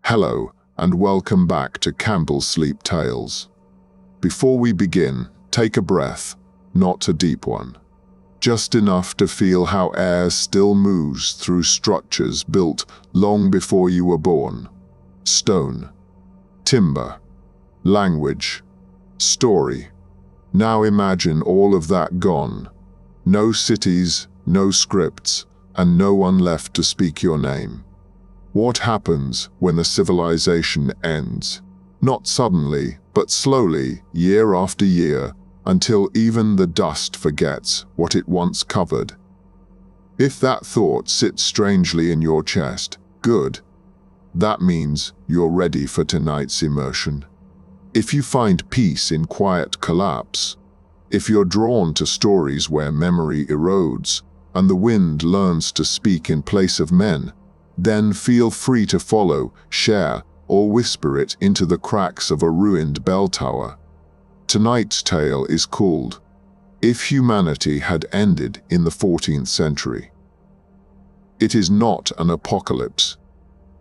Hello, and welcome back to Campbell's Sleep Tales. Before we begin, take a breath, not a deep one. Just enough to feel how air still moves through structures built long before you were born. Stone, timber, language, story. Now imagine all of that gone. No cities, no scripts, and no one left to speak your name. What happens when a civilization ends? Not suddenly, but slowly, year after year, until even the dust forgets what it once covered. If that thought sits strangely in your chest, good. That means you're ready for tonight's immersion. If you find peace in quiet collapse, if you're drawn to stories where memory erodes and the wind learns to speak in place of men, then feel free to follow, share, or whisper it into the cracks of a ruined bell tower. Tonight's tale is called If Humanity Had Ended in the 14th Century. It is not an apocalypse.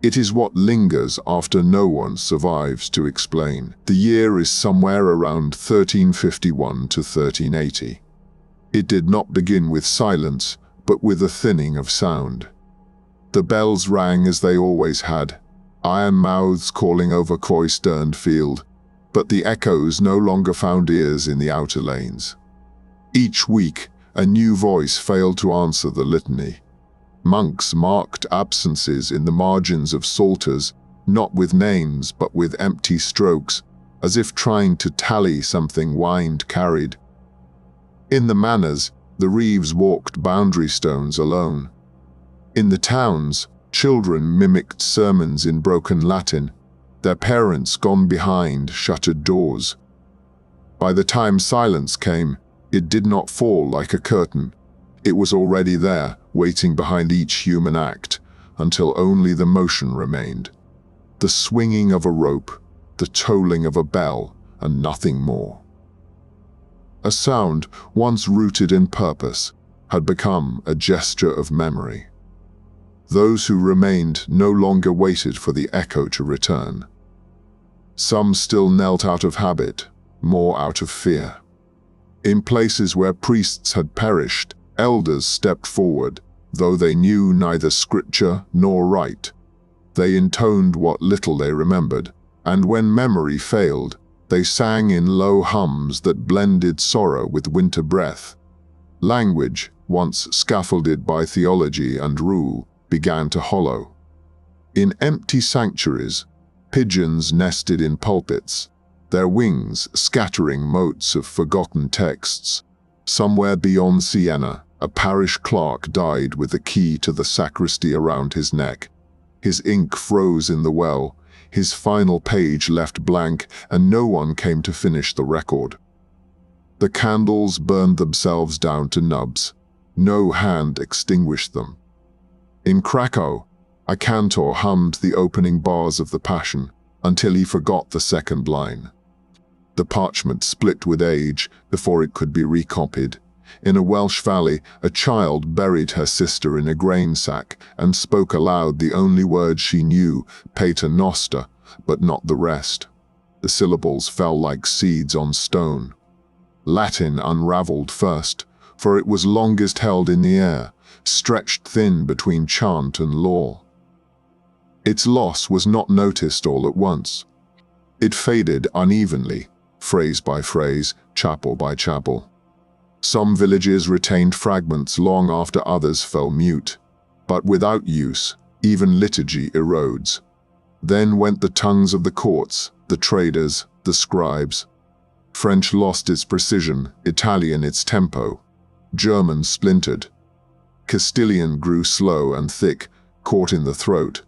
It is what lingers after no one survives to explain. The year is somewhere around 1351 to 1380. It did not begin with silence, but with a thinning of sound. The bells rang as they always had, iron mouths calling over cloistered field, but the echoes no longer found ears in the outer lanes. Each week, a new voice failed to answer the litany. Monks marked absences in the margins of psalters, not with names but with empty strokes, as if trying to tally something wind carried. In the manors, the reeves walked boundary stones alone. In the towns, children mimicked sermons in broken Latin, their parents gone behind shuttered doors. By the time silence came, it did not fall like a curtain. It was already there, waiting behind each human act, until only the motion remained. The swinging of a rope, the tolling of a bell, and nothing more. A sound, once rooted in purpose, had become a gesture of memory. Those who remained no longer waited for the echo to return. Some still knelt out of habit, more out of fear. In places where priests had perished, elders stepped forward, though they knew neither scripture nor rite. They intoned what little they remembered, and when memory failed, they sang in low hums that blended sorrow with winter breath. Language, once scaffolded by theology and rule, began to hollow. In empty sanctuaries, pigeons nested in pulpits, their wings scattering motes of forgotten texts. Somewhere beyond Siena, a parish clerk died with the key to the sacristy around his neck. His ink froze in the well, his final page left blank, and no one came to finish the record. The candles burned themselves down to nubs. No hand extinguished them. In Krakow, a cantor hummed the opening bars of the Passion until he forgot the second line. The parchment split with age before it could be recopied. In a Welsh valley, a child buried her sister in a grain sack and spoke aloud the only word she knew, Pater Noster, but not the rest. The syllables fell like seeds on stone. Latin unraveled first, for it was longest held in the air, stretched thin between chant and law. Its loss was not noticed all at once. It faded unevenly, phrase by phrase, chapel by chapel. Some villages retained fragments long after others fell mute. But without use, even liturgy erodes. Then went the tongues of the courts, the traders, the scribes. French lost its precision, Italian its tempo. German splintered. Castilian grew slow and thick, caught in the throat.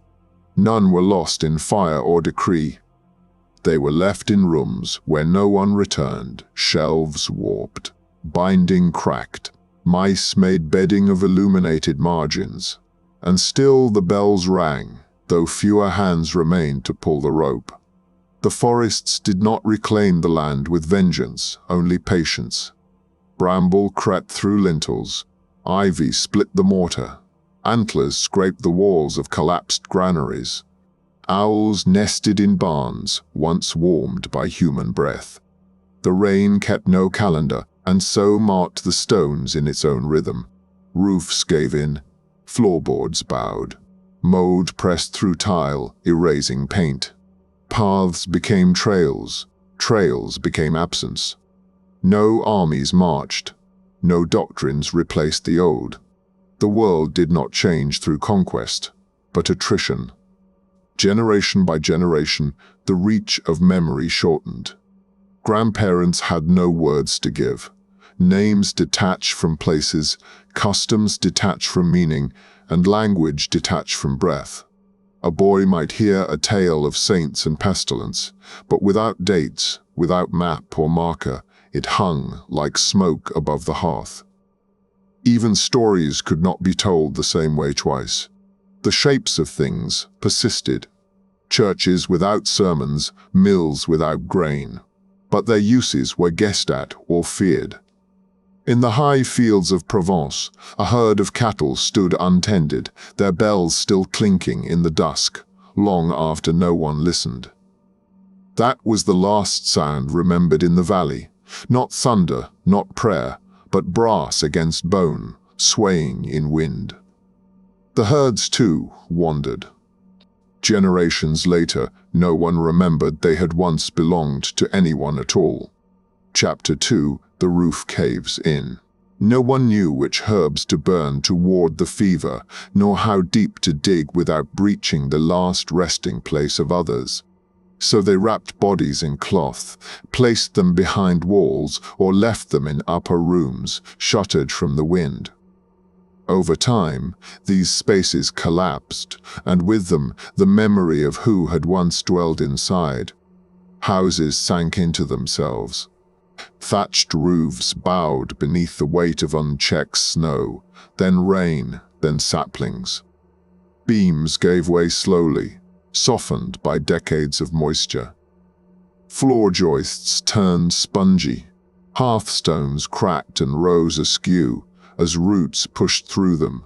None were lost in fire or decree. They were left in rooms where no one returned, shelves warped, binding cracked, mice made bedding of illuminated margins. And still the bells rang, though fewer hands remained to pull the rope. The forests did not reclaim the land with vengeance, only patience. Bramble crept through lintels, ivy split the mortar, antlers scraped the walls of collapsed granaries. Owls nested in barns, once warmed by human breath. The rain kept no calendar, and so marked the stones in its own rhythm. Roofs gave in, floorboards bowed. Mold pressed through tile, erasing paint. Paths became trails, trails became absence. No armies marched, no doctrines replaced the old. The world did not change through conquest, but attrition. Generation by generation, the reach of memory shortened. Grandparents had no words to give. Names detached from places, customs detached from meaning, and language detached from breath. A boy might hear a tale of saints and pestilence, but without dates, without map or marker, it hung like smoke above the hearth. Even stories could not be told the same way twice. The shapes of things persisted. Churches without sermons, mills without grain. But their uses were guessed at or feared. In the high fields of Provence, a herd of cattle stood untended, their bells still clinking in the dusk, long after no one listened. That was the last sound remembered in the valley. Not thunder, not prayer, but brass against bone, swaying in wind. The herds, too, wandered. Generations later, no one remembered they had once belonged to anyone at all. Chapter 2, The Roof Caves In. No one knew which herbs to burn to ward the fever, nor how deep to dig without breaching the last resting place of others. So they wrapped bodies in cloth, placed them behind walls, or left them in upper rooms, shuttered from the wind. Over time, these spaces collapsed, and with them the memory of who had once dwelled inside. Houses sank into themselves. Thatched roofs bowed beneath the weight of unchecked snow, then rain, then saplings. Beams gave way slowly, softened by decades of moisture. Floor joists turned spongy. Hearthstones cracked and rose askew as roots pushed through them.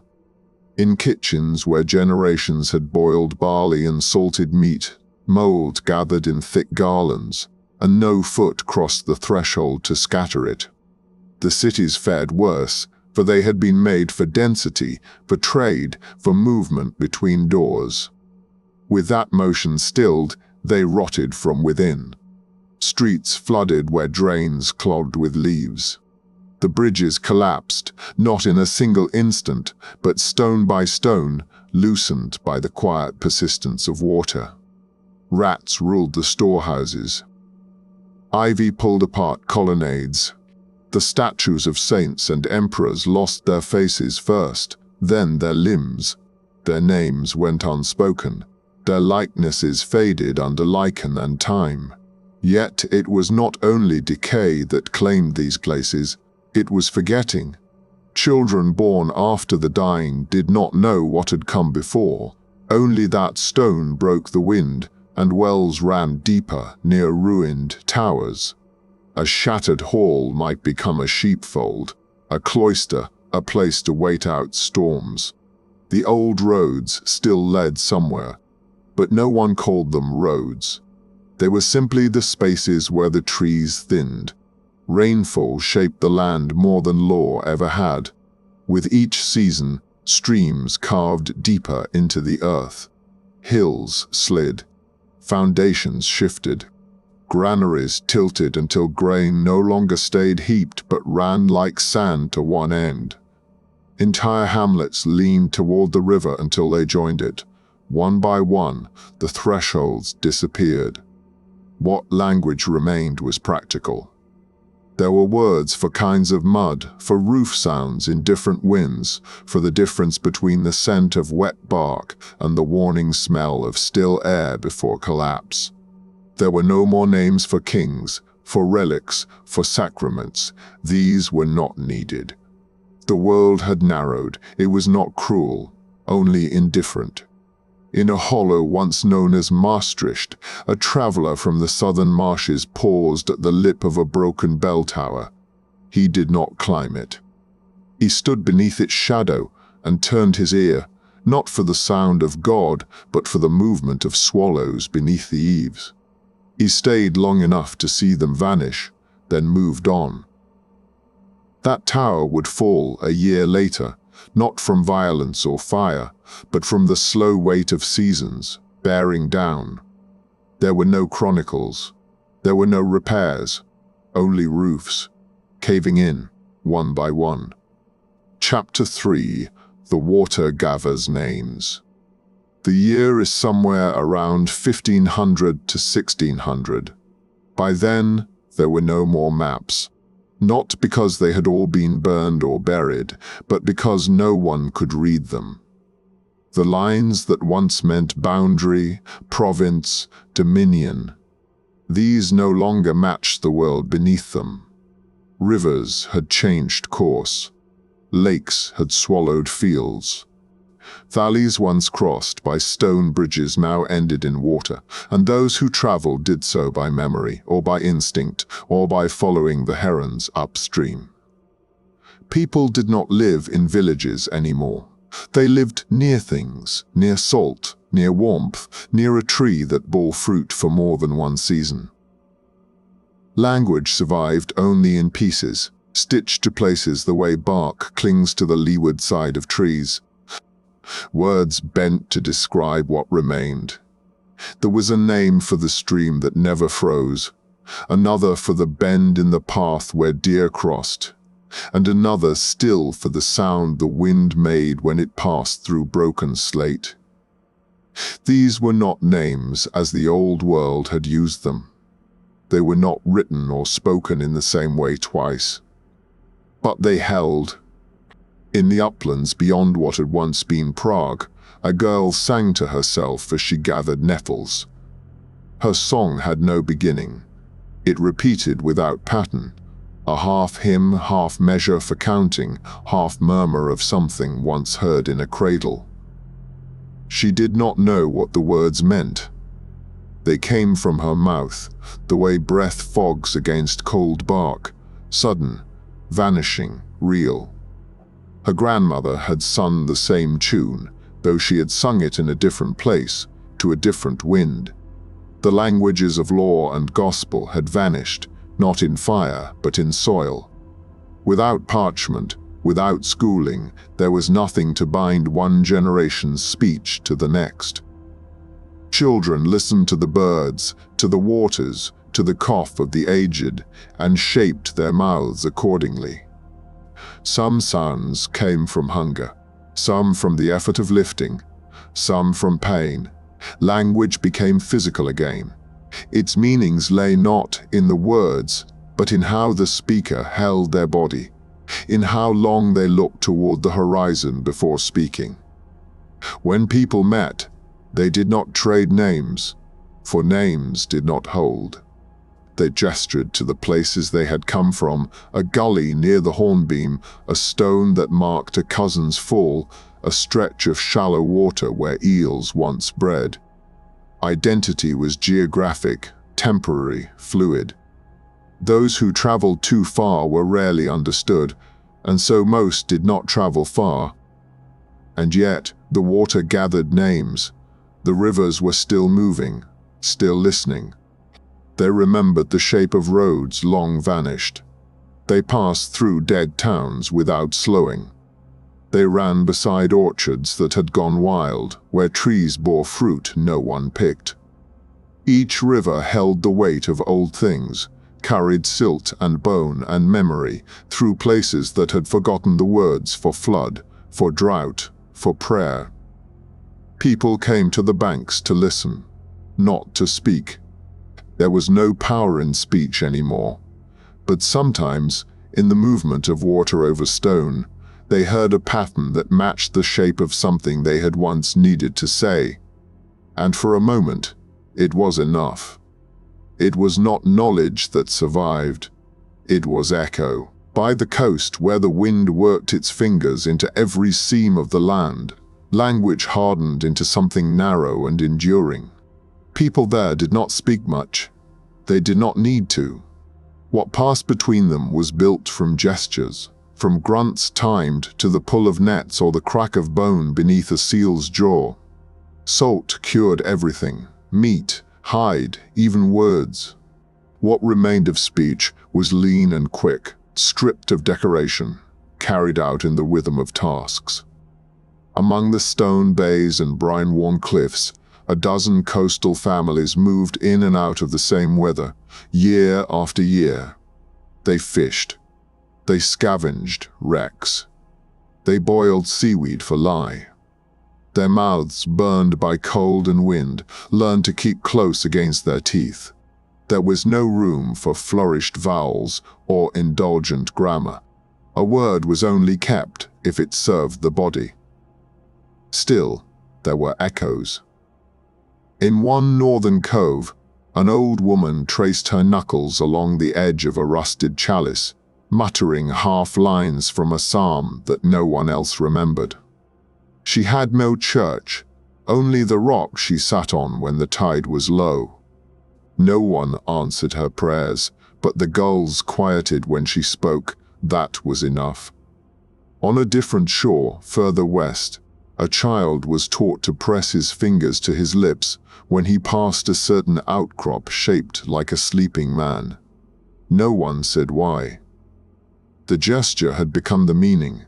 In kitchens where generations had boiled barley and salted meat, mold gathered in thick garlands, and no foot crossed the threshold to scatter it. The cities fared worse, for they had been made for density, for trade, for movement between doors. With that motion stilled, they rotted from within. Streets flooded where drains clogged with leaves. The bridges collapsed, not in a single instant, but stone by stone, loosened by the quiet persistence of water. Rats ruled the storehouses. Ivy pulled apart colonnades. The statues of saints and emperors lost their faces first, then their limbs. Their names went unspoken. Their likenesses faded under lichen and time. Yet it was not only decay that claimed these places, it was forgetting. Children born after the dying did not know what had come before. Only that stone broke the wind, and wells ran deeper near ruined towers. A shattered hall might become a sheepfold, a cloister, a place to wait out storms. The old roads still led somewhere, but no one called them roads. They were simply the spaces where the trees thinned. Rainfall shaped the land more than law ever had. With each season, streams carved deeper into the earth. Hills slid. Foundations shifted. Granaries tilted until grain no longer stayed heaped but ran like sand to one end. Entire hamlets leaned toward the river until they joined it. One by one, the thresholds disappeared. What language remained was practical. There were words for kinds of mud, for roof sounds in different winds, for the difference between the scent of wet bark and the warning smell of still air before collapse. There were no more names for kings, for relics, for sacraments. These were not needed. The world had narrowed. It was not cruel, only indifferent. In a hollow once known as Maastricht, a traveler from the southern marshes paused at the lip of a broken bell tower. He did not climb it. He stood beneath its shadow and turned his ear, not for the sound of God, but for the movement of swallows beneath the eaves. He stayed long enough to see them vanish, then moved on. That tower would fall a year later, not from violence or fire, but from the slow weight of seasons, bearing down. There were no chronicles. There were no repairs, only roofs, caving in, one by one. Chapter 3. The Water Gathers Names. The year is somewhere around 1500 to 1600. By then, there were no more maps. Not because they had all been burned or buried, but because no one could read them. The lines that once meant boundary, province, dominion, these no longer matched the world beneath them. Rivers had changed course. Lakes had swallowed fields. Valleys once crossed by stone bridges now ended in water, and those who traveled did so by memory, or by instinct, or by following the herons upstream. People did not live in villages anymore. They lived near things, near salt, near warmth, near a tree that bore fruit for more than one season. Language survived only in pieces, stitched to places the way bark clings to the leeward side of trees. Words bent to describe what remained. There was a name for the stream that never froze, another for the bend in the path where deer crossed, and another still for the sound the wind made when it passed through broken slate. These were not names as the old world had used them. They were not written or spoken in the same way twice. But they held. In the uplands beyond what had once been Prague, a girl sang to herself as she gathered nettles. Her song had no beginning. It repeated without pattern, a half hymn, half measure for counting, half murmur of something once heard in a cradle. She did not know what the words meant. They came from her mouth, the way breath fogs against cold bark, sudden, vanishing, real. Her grandmother had sung the same tune, though she had sung it in a different place, to a different wind. The languages of law and gospel had vanished, not in fire, but in soil. Without parchment, without schooling, there was nothing to bind one generation's speech to the next. Children listened to the birds, to the waters, to the cough of the aged, and shaped their mouths accordingly. Some sounds came from hunger, some from the effort of lifting, some from pain. Language became physical again. Its meanings lay not in the words, but in how the speaker held their body, in how long they looked toward the horizon before speaking. When people met, they did not trade names, for names did not hold. They gestured to the places they had come from, a gully near the hornbeam, a stone that marked a cousin's fall, a stretch of shallow water where eels once bred. Identity was geographic, temporary, fluid. Those who traveled too far were rarely understood, and so most did not travel far. And yet, the water gathered names. The rivers were still moving, still listening. They remembered the shape of roads long vanished. They passed through dead towns without slowing. They ran beside orchards that had gone wild, where trees bore fruit no one picked. Each river held the weight of old things, carried silt and bone and memory through places that had forgotten the words for flood, for drought, for prayer. People came to the banks to listen, not to speak. There was no power in speech anymore, but sometimes, in the movement of water over stone, they heard a pattern that matched the shape of something they had once needed to say. And for a moment, it was enough. It was not knowledge that survived. It was echo. By the coast, where the wind worked its fingers into every seam of the land, language hardened into something narrow and enduring. People there did not speak much. They did not need to. What passed between them was built from gestures, from grunts timed to the pull of nets or the crack of bone beneath a seal's jaw. Salt cured everything: meat, hide, even words. What remained of speech was lean and quick, stripped of decoration, carried out in the rhythm of tasks. Among the stone bays and brine-worn cliffs, a dozen coastal families moved in and out of the same weather, year after year. They fished. They scavenged wrecks. They boiled seaweed for lye. Their mouths, burned by cold and wind, learned to keep close against their teeth. There was no room for flourished vowels or indulgent grammar. A word was only kept if it served the body. Still, there were echoes. In one northern cove, an old woman traced her knuckles along the edge of a rusted chalice, muttering half-lines from a psalm that no one else remembered. She had no church, only the rock she sat on when the tide was low. No one answered her prayers, but the gulls quieted when she spoke. That was enough. On a different shore, further west, a child was taught to press his fingers to his lips when he passed a certain outcrop shaped like a sleeping man. No one said why. The gesture had become the meaning.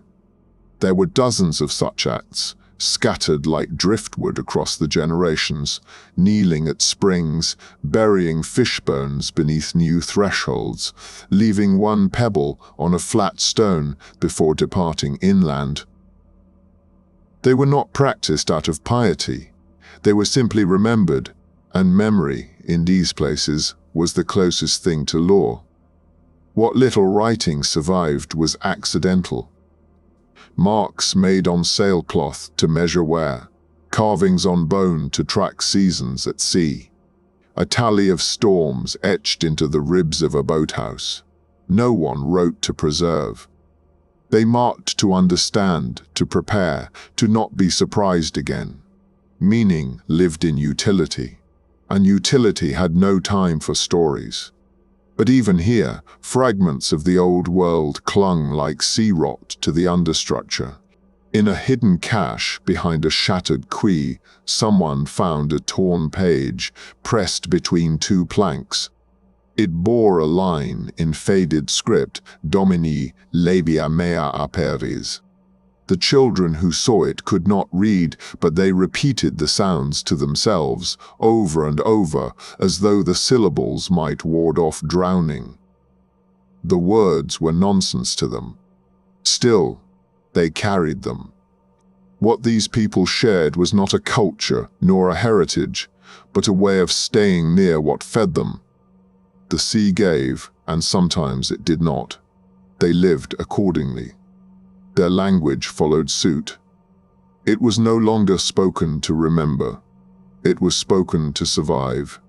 There were dozens of such acts, scattered like driftwood across the generations, kneeling at springs, burying fish bones beneath new thresholds, leaving one pebble on a flat stone before departing inland. They were not practiced out of piety. They were simply remembered, and memory, in these places, was the closest thing to law. What little writing survived was accidental. Marks made on sailcloth to measure wear, carvings on bone to track seasons at sea, a tally of storms etched into the ribs of a boathouse. No one wrote to preserve. They marked to understand, to prepare, to not be surprised again. Meaning lived in utility, and utility had no time for stories. But even here, fragments of the old world clung like sea rot to the understructure. In a hidden cache behind a shattered quay, someone found a torn page pressed between two planks. It bore a line in faded script, Domini labia mea aperis. The children who saw it could not read, but they repeated the sounds to themselves, over and over, as though the syllables might ward off drowning. The words were nonsense to them. Still, they carried them. What these people shared was not a culture nor a heritage, but a way of staying near what fed them. The sea gave, and sometimes it did not. They lived accordingly. Their language followed suit. It was no longer spoken to remember. It was spoken to survive.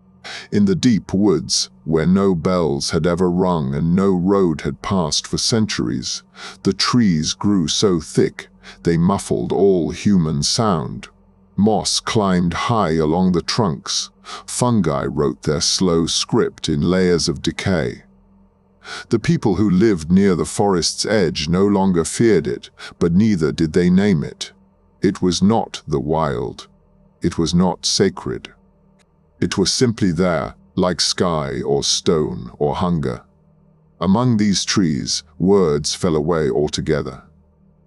In the deep woods, where no bells had ever rung and no road had passed for centuries, the trees grew so thick they muffled all human sound. Moss climbed high along the trunks. Fungi wrote their slow script in layers of decay. The people who lived near the forest's edge no longer feared it, but neither did they name it. It was not the wild. It was not sacred. It was simply there, like sky or stone or hunger. Among these trees, words fell away altogether.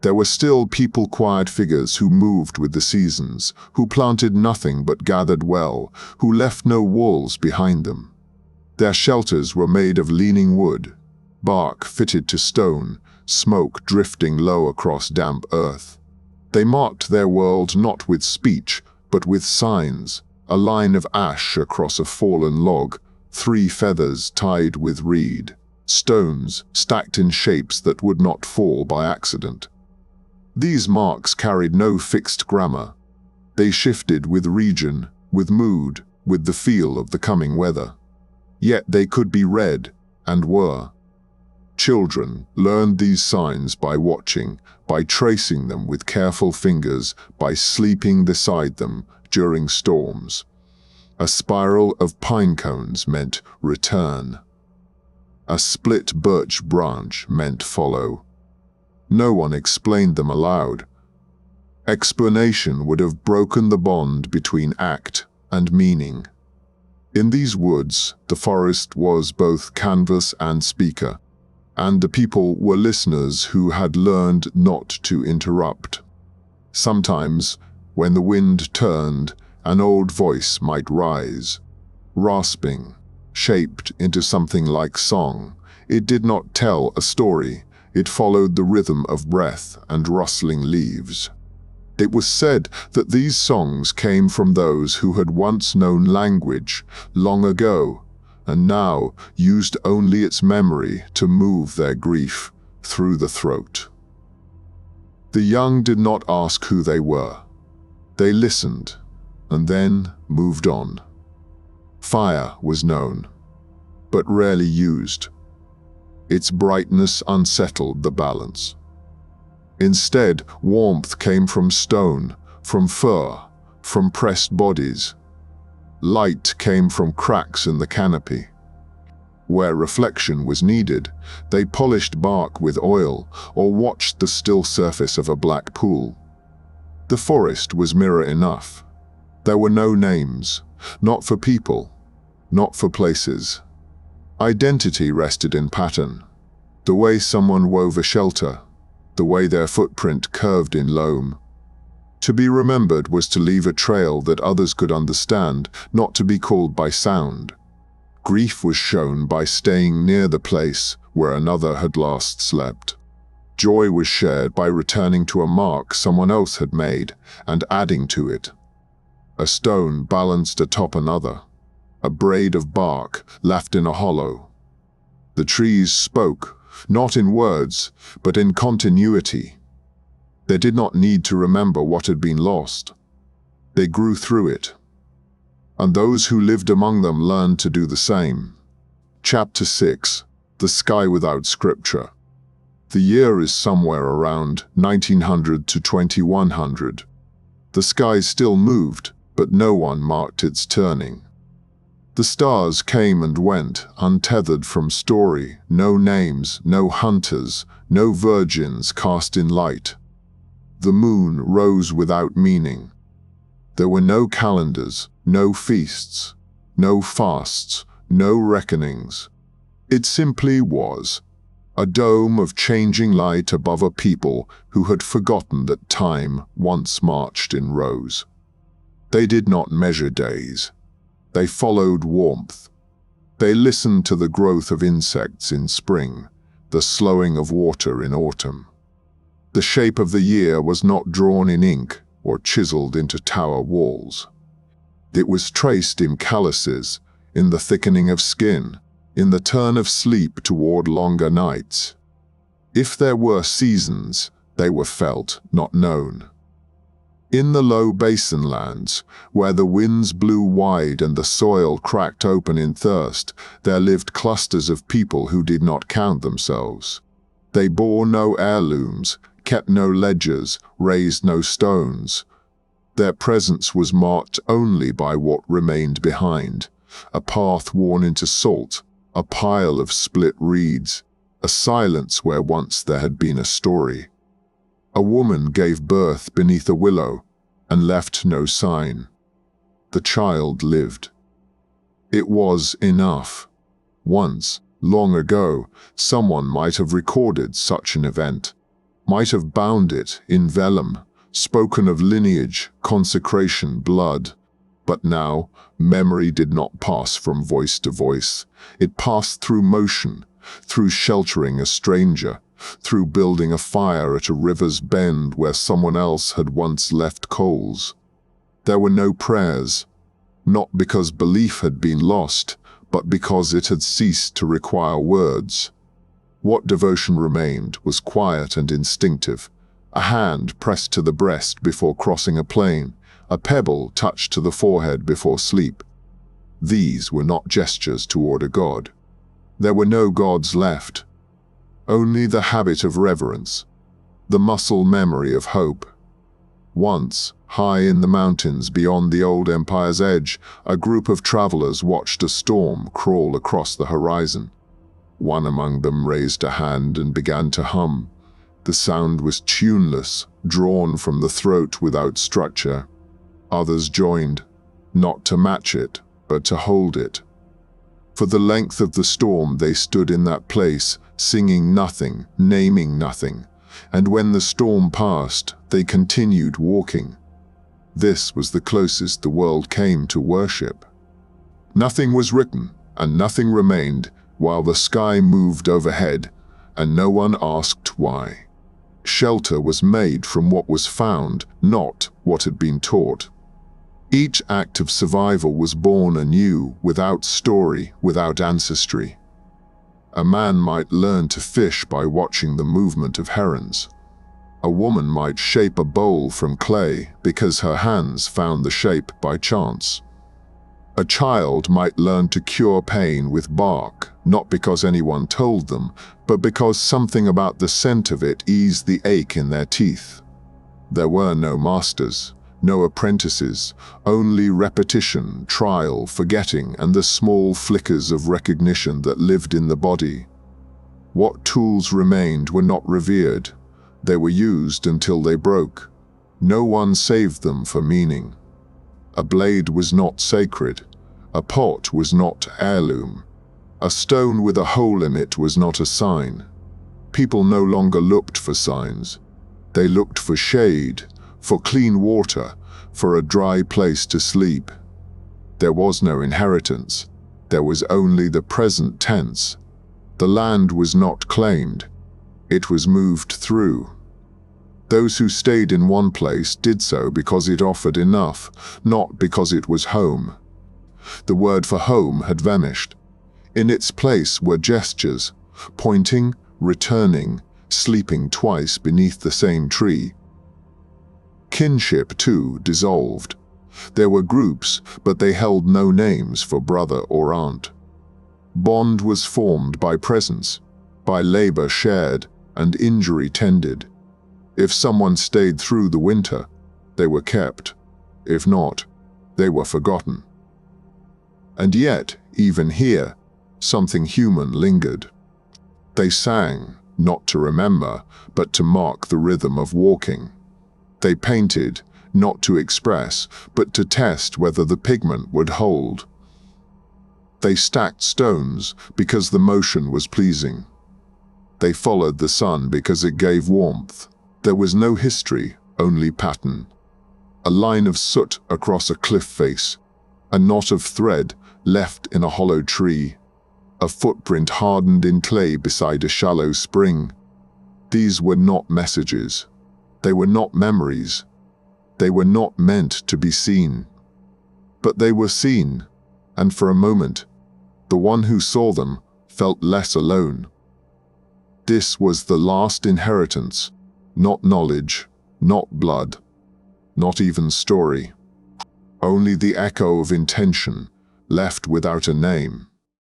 There were still people-quiet figures who moved with the seasons, who planted nothing but gathered well, who left no walls behind them. Their shelters were made of leaning wood, bark fitted to stone, smoke drifting low across damp earth. They marked their world not with speech, but with signs, a line of ash across a fallen log, 3 feathers tied with reed, stones stacked in shapes that would not fall by accident. These marks carried no fixed grammar. They shifted with region, with mood, with the feel of the coming weather. Yet they could be read, and were. Children learned these signs by watching, by tracing them with careful fingers, by sleeping beside them during storms. A spiral of pine cones meant return. A split birch branch meant follow. No one explained them aloud. Explanation would have broken the bond between act and meaning. In these woods, the forest was both canvas and speaker, and the people were listeners who had learned not to interrupt. Sometimes, when the wind turned, an old voice might rise, rasping, shaped into something like song. It did not tell a story, it followed the rhythm of breath and rustling leaves. It was said that these songs came from those who had once known language long ago, and now used only its memory to move their grief through the throat. The young did not ask who they were. They listened, and then moved on. Fire was known, but rarely used. Its brightness unsettled the balance. Instead, warmth came from stone, from fur, from pressed bodies. Light came from cracks in the canopy. Where reflection was needed, they polished bark with oil or watched the still surface of a black pool. The forest was mirror enough. There were no names, not for people, not for places. Identity rested in pattern. The way someone wove a shelter, the way their footprint curved in loam. To be remembered was to leave a trail that others could understand, not to be called by sound. Grief was shown by staying near the place where another had last slept. Joy was shared by returning to a mark someone else had made and adding to it. A stone balanced atop another, a braid of bark left in a hollow. The trees spoke, not in words, but in continuity. They did not need to remember what had been lost. They grew through it. And those who lived among them learned to do the same. Chapter 6. The Sky Without Scripture. The year is somewhere around 1900 to 2100. The sky still moved, but no one marked its turning. The stars came and went, untethered from story, no names, no hunters, no virgins cast in light. The moon rose without meaning. There were no calendars, no feasts, no fasts, no reckonings. It simply was, a dome of changing light above a people who had forgotten that time once marched in rows. They did not measure days. They followed warmth. They listened to the growth of insects in spring, the slowing of water in autumn. The shape of the year was not drawn in ink or chiseled into tower walls. It was traced in calluses, in the thickening of skin, in the turn of sleep toward longer nights. If there were seasons, they were felt, not known. In the low basin lands, where the winds blew wide and the soil cracked open in thirst, there lived clusters of people who did not count themselves. They bore no heirlooms, kept no ledgers, raised no stones. Their presence was marked only by what remained behind, a path worn into salt, a pile of split reeds, a silence where once there had been a story. A woman gave birth beneath a willow and left no sign. The child lived. It was enough. Once, long ago, someone might have recorded such an event, might have bound it in vellum, spoken of lineage, consecration, blood. But now, memory did not pass from voice to voice. It passed through motion, through sheltering a stranger, through building a fire at a river's bend where someone else had once left coals. There were no prayers, not because belief had been lost, but because it had ceased to require words. What devotion remained was quiet and instinctive, a hand pressed to the breast before crossing a plain, a pebble touched to the forehead before sleep. These were not gestures toward a god. There were no gods left. Only the habit of reverence, the muscle memory of hope. Once, high in the mountains beyond the old empire's edge, a group of travelers watched a storm crawl across the horizon. One among them raised a hand and began to hum. The sound was tuneless, drawn from the throat without structure. Others joined, not to match it, but to hold it. For the length of the storm they stood in that place, singing nothing, naming nothing, and when the storm passed, they continued walking. This was the closest the world came to worship. Nothing was written, and nothing remained, while the sky moved overhead, and no one asked why. Shelter was made from what was found, not what had been taught. Each act of survival was born anew, without story, without ancestry. A man might learn to fish by watching the movement of herons. A woman might shape a bowl from clay because her hands found the shape by chance. A child might learn to cure pain with bark, not because anyone told them, but because something about the scent of it eased the ache in their teeth. There were no masters, no apprentices, only repetition, trial, forgetting, and the small flickers of recognition that lived in the body. What tools remained were not revered. They were used until they broke. No one saved them for meaning. A blade was not sacred. A pot was not heirloom. A stone with a hole in it was not a sign. People no longer looked for signs. They looked for shade, for clean water, for a dry place to sleep. There was no inheritance. There was only the present tense. The land was not claimed. It was moved through. Those who stayed in one place did so because it offered enough, not because it was home. The word for home had vanished. In its place were gestures, pointing, returning, sleeping twice beneath the same tree. Kinship, too, dissolved. There were groups, but they held no names for brother or aunt. Bond was formed by presence, by labor shared and injury tended. If someone stayed through the winter, they were kept. If not, they were forgotten. And yet, even here, something human lingered. They sang, not to remember, but to mark the rhythm of walking. They painted, not to express, but to test whether the pigment would hold. They stacked stones because the motion was pleasing. They followed the sun because it gave warmth. There was no history, only pattern. A line of soot across a cliff face, a knot of thread left in a hollow tree, a footprint hardened in clay beside a shallow spring. These were not messages. They were not memories. They were not meant to be seen. But they were seen, and for a moment, the one who saw them felt less alone. This was the last inheritance, not knowledge, not blood, not even story. Only the echo of intention, left without a name.